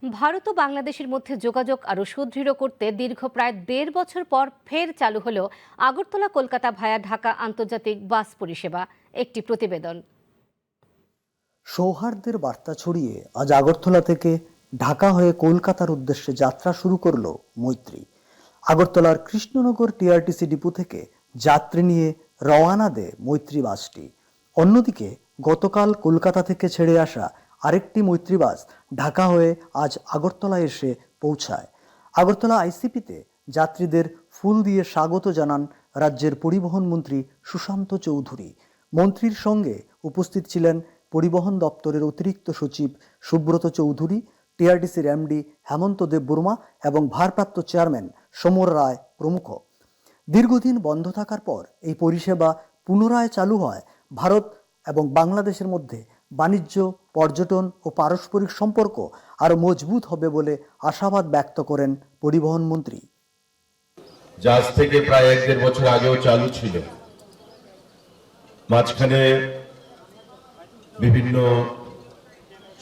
ভারত ও বাংলাদেশের মধ্যে যোগাযোগ আরও সুদৃঢ় করতে দীর্ঘ প্রায় ১.৫ বছর পর ফের চালু হলো আগরতলা কলকাতা ভায়া ঢাকা আন্তর্জাতিক বাস পরিষেবা। একটি প্রতিবেদন। সৌহার্দ্যের বার্তা ছড়িয়ে আজ আগরতলা থেকে ঢাকা হয়ে কলকাতার উদ্দেশ্যে যাত্রা শুরু করলো মৈত্রী। আগরতলার কৃষ্ণনগর টিআরটিসি ডিপো থেকে যাত্রী নিয়ে রওয়ানা দেয় মৈত্রী বাসটি। অন্যদিকে গতকাল কলকাতা থেকে ছেড়ে আসা আরেকটি মৈত্রী বাস ঢাকা হয়ে আজ আগরতলায় এসে পৌঁছায়। আগরতলা আইসিপিতে যাত্রীদের ফুল দিয়ে স্বাগত জানান রাজ্যের পরিবহন মন্ত্রী সুশান্ত চৌধুরী। মন্ত্রীর সঙ্গে উপস্থিত ছিলেন পরিবহন দপ্তরের অতিরিক্ত সচিব সুব্রত চৌধুরী, টিআরটিসির এমডি হেমন্ত দেববর্মা এবং ভারপ্রাপ্ত চেয়ারম্যান সমর রায় প্রমুখ। দীর্ঘদিন বন্ধ থাকার পর এই পরিষেবা পুনরায় চালু হয় ভারত এবং বাংলাদেশের মধ্যে বাণিজ্য, পর্যটন ও পারস্পরিক সম্পর্ক আরও মজবুত হবে বলে আশাবাদ ব্যক্ত করেন পরিবহন মন্ত্রী। আজ থেকে প্রায় ১.৫ বছর আগেও চালু ছিল, মাঝখানে বিভিন্ন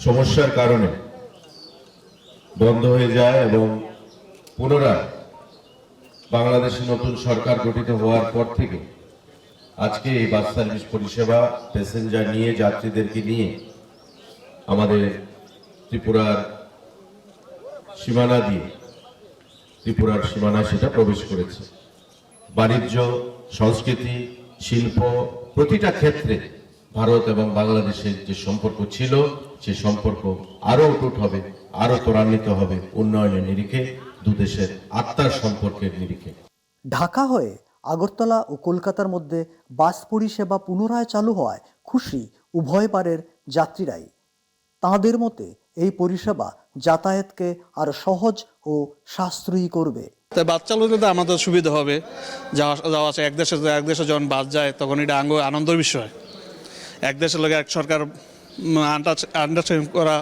সমস্যার কারণে বন্ধ হয়ে যায় এবং পুনরায় বাংলাদেশে নতুন সরকার গঠিত হওয়ার পর থেকে আজকে এই বাস সার্ভিস পরিষেবা প্যাসেঞ্জার নিয়ে, যাত্রীদেরকে নিয়ে আমাদের ত্রিপুরার সীমানা দিয়ে ত্রিপুরার সীমানা সেটা প্রবেশ করেছে। বাণিজ্য, সংস্কৃতি, শিল্প প্রতিটা ক্ষেত্রে ভারত এবং বাংলাদেশের যে সম্পর্ক ছিল সে সম্পর্ক আরো অটুট হবে, আরো ত্বরান্বিত হবে উন্নয়নের নিরিখে, দুদেশের আত্মার সম্পর্কের নিরিখে। ঢাকা হয়ে আগরতলা ও কলকাতার মধ্যে বাস পরিষেবা পুনরায় চালু হওয়ায় খুশি উভয় পারের যাত্রীরাই। তাঁদের মতে এই পরিষেবা যাতায়াতকে আরো সহজ ও সাশ্রয়ী করবে। তাই বাস চালু হলে আমাদের সুবিধা হবে, যাওয়া আসা এক দেশে যখন বাস যায় তখন এটা আনন্দের বিষয়। এক দেশের লোক এক সরকার আন্ডারস্ট্যান্ডিং করা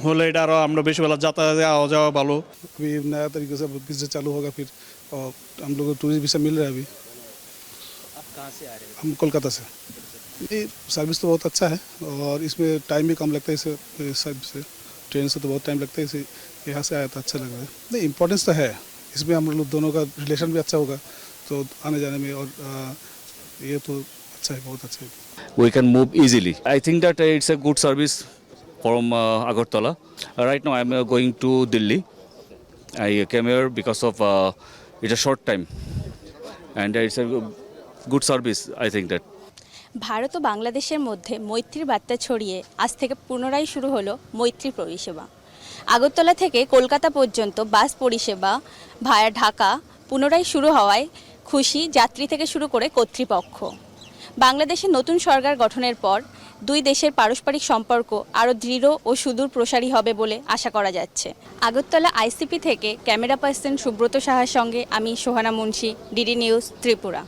হলে এটা আরো আমরা বেশি বেলা যাতায়াত आवा जावा ভালো। अभी नया तरीके से बिजनेस चालू होगा फिर, और हम लोग को टूरिस्ट वीसा मिल रहा है अभी। आप कहाँ से आ रहे हो? हम कोलकाता से। ये सर्विस तो बहुत अच्छा है और इसमें टाइम भी कम लगता है, इसे सर्विस से ट्रेन से तो बहुत टाइम लगता है, इसे यहाँ से आया तो अच्छा लग रहा है। नहीं, इम्पोर्टेंस तो है इसमें, हम लोग दोनों का रिलेशन भी अच्छा होगा तो आने जाने में, और ये तो अच्छा है, बहुत अच्छा है। We can move easily. I think that it's a good service from Agartala. Right now I'm going to Delhi. I came here because of it's a short time and it's a good service, I think that. Bharat ও বাংলাদেশের মধ্যে মৈত্রীর বার্তা ছড়িয়ে আজ থেকে পুনরায় শুরু হলো মৈত্রী পরিষেবা। আগরতলা থেকে কলকাতা পর্যন্ত বাস পরিষেবা ভায়া ঢাকা পুনরায় শুরু হওয়ায় খুশি যাত্রী থেকে শুরু করে কর্তৃপক্ষ। বাংলাদেশের নতুন সরকার গঠনের পর দুই দেশের পারস্পরিক সম্পর্ক আরও দৃঢ় ও সুদূর প্রসারী হবে বলে আশা করা যাচ্ছে। আগরতলা আইসিপি থেকে ক্যামেরা পার্সন সুব্রত সাহার সঙ্গে আমি সোহানা মুন্সি, ডিডি নিউজ, ত্রিপুরা।